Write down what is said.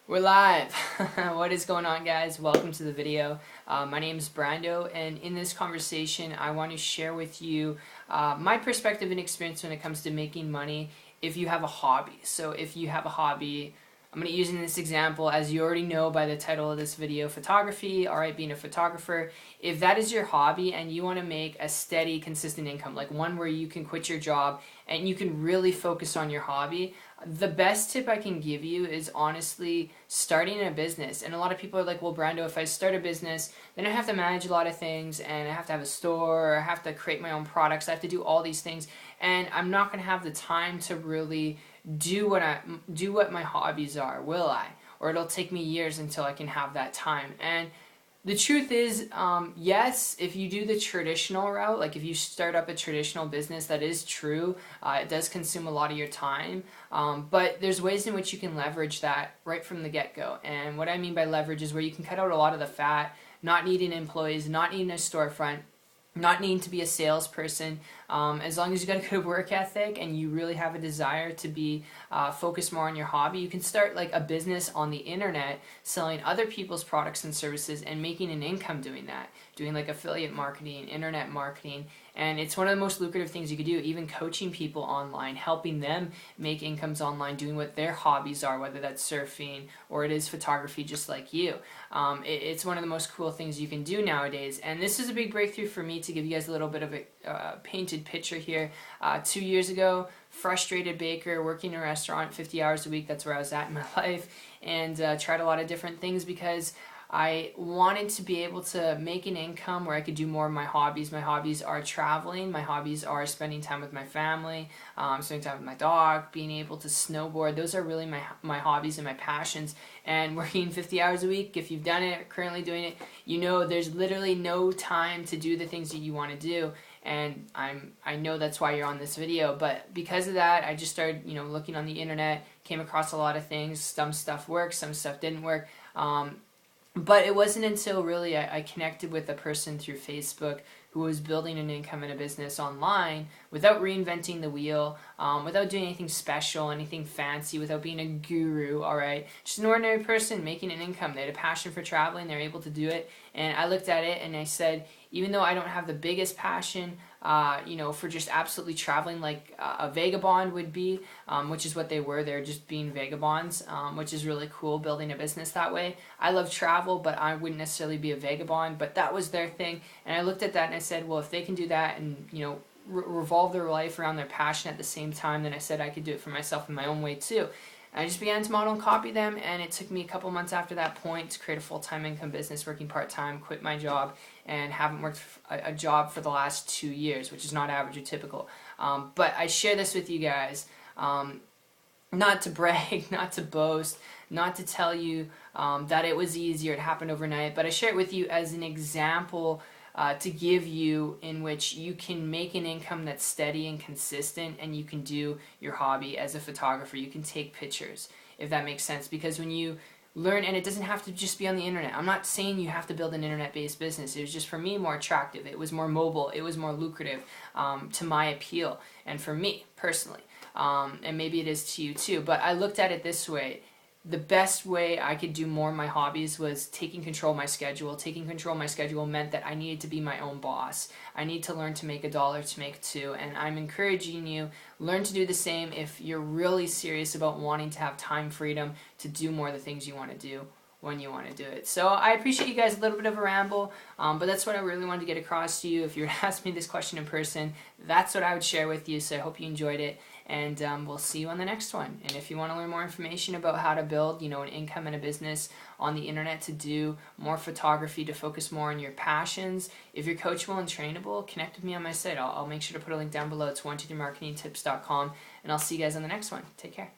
We're live! What is going on, guys? Welcome to the video. My name is Brando, and in this conversation I want to share with you my perspective and experience when it comes to making money if you have a hobby. So if you have a hobby, I'm going to use in this example, as you already know by the title of this video, photography, alright, being a photographer. If that is your hobby and you want to make a steady, consistent income, like one where you can quit your job and you can really focus on your hobby, the best tip I can give you is honestly starting a business. And a lot of people are like, well, Brando, if I start a business, then I have to manage a lot of things, and I have to have a store, or I have to create my own products, I have to do all these things, and I'm not going to have the time to really do what my hobbies are, will I? Or it'll take me years until I can have that time. And the truth is, yes, if you do the traditional route, like if you start up a traditional business, that is true. It does consume a lot of your time, but there's ways in which you can leverage that right from the get-go. And what I mean by leverage is where you can cut out a lot of the fat, not needing employees, not needing a storefront, not needing to be a salesperson. As long as you got a good work ethic and you really have a desire to be focused more on your hobby, you can start like a business on the internet selling other people's products and services and making an income doing that, doing like affiliate marketing, internet marketing. And it's one of the most lucrative things you could do, even coaching people online, helping them make incomes online, doing what their hobbies are, whether that's surfing or it is photography, just like you. It's one of the most cool things you can do nowadays. And this is a big breakthrough for me, to give you guys a little bit of a painted picture here. 2 years ago, frustrated baker, working in a restaurant 50 hours a week, that's where I was at in my life, and tried a lot of different things because I wanted to be able to make an income where I could do more of my hobbies. My hobbies are traveling. My hobbies are spending time with my family, spending time with my dog, being able to snowboard. Those are really my hobbies and my passions. And working 50 hours a week, if you've done it, currently doing it, you know there's literally no time to do the things that you want to do. And I know that's why you're on this video, but because of that, I just started, looking on the internet, came across a lot of things. Some stuff worked, some stuff didn't work. But it wasn't until really I connected with a person through Facebook who was building an income and a business online without reinventing the wheel, without doing anything special, anything fancy, without being a guru, alright? Just an ordinary person making an income. They had a passion for traveling, they were able to do it, and I looked at it and I said, even though I don't have the biggest passion, for just absolutely traveling like a vagabond would be, which is what they were. They're just being vagabonds, which is really cool, building a business that way. I love travel, but I wouldn't necessarily be a vagabond, but that was their thing. And I looked at that and I said, well, if they can do that and, revolve their life around their passion at the same time, then I said I could do it for myself in my own way too. I just began to model and copy them, and it took me a couple months after that point to create a full-time income business, working part-time, quit my job, and haven't worked a job for the last 2 years, which is not average or typical. But I share this with you guys, not to brag, not to boast, not to tell you that it was easy or it happened overnight, but I share it with you as an example to give you in which you can make an income that's steady and consistent, and you can do your hobby as a photographer. You can take pictures, if that makes sense, because when you learn, and it doesn't have to just be on the internet. I'm not saying you have to build an internet-based business. It was just, for me, more attractive. It was more mobile. It was more lucrative to my appeal, and for me, personally. And maybe it is to you too, but I looked at it this way. The best way I could do more of my hobbies was taking control of my schedule. Taking control of my schedule meant that I needed to be my own boss. I need to learn to make $1 to make $2, and I'm encouraging you, learn to do the same if you're really serious about wanting to have time freedom to do more of the things you want to do when you want to do it. So I appreciate you guys, a little bit of a ramble, but that's what I really wanted to get across to you. If you were to ask me this question in person, that's what I would share with you, so I hope you enjoyed it, and we'll see you on the next one. And if you want to learn more information about how to build, an income and a business on the internet, to do more photography, to focus more on your passions, if you're coachable and trainable, connect with me on my site. I'll make sure to put a link down below. It's 123marketingtips.com, and I'll see you guys on the next one. Take care.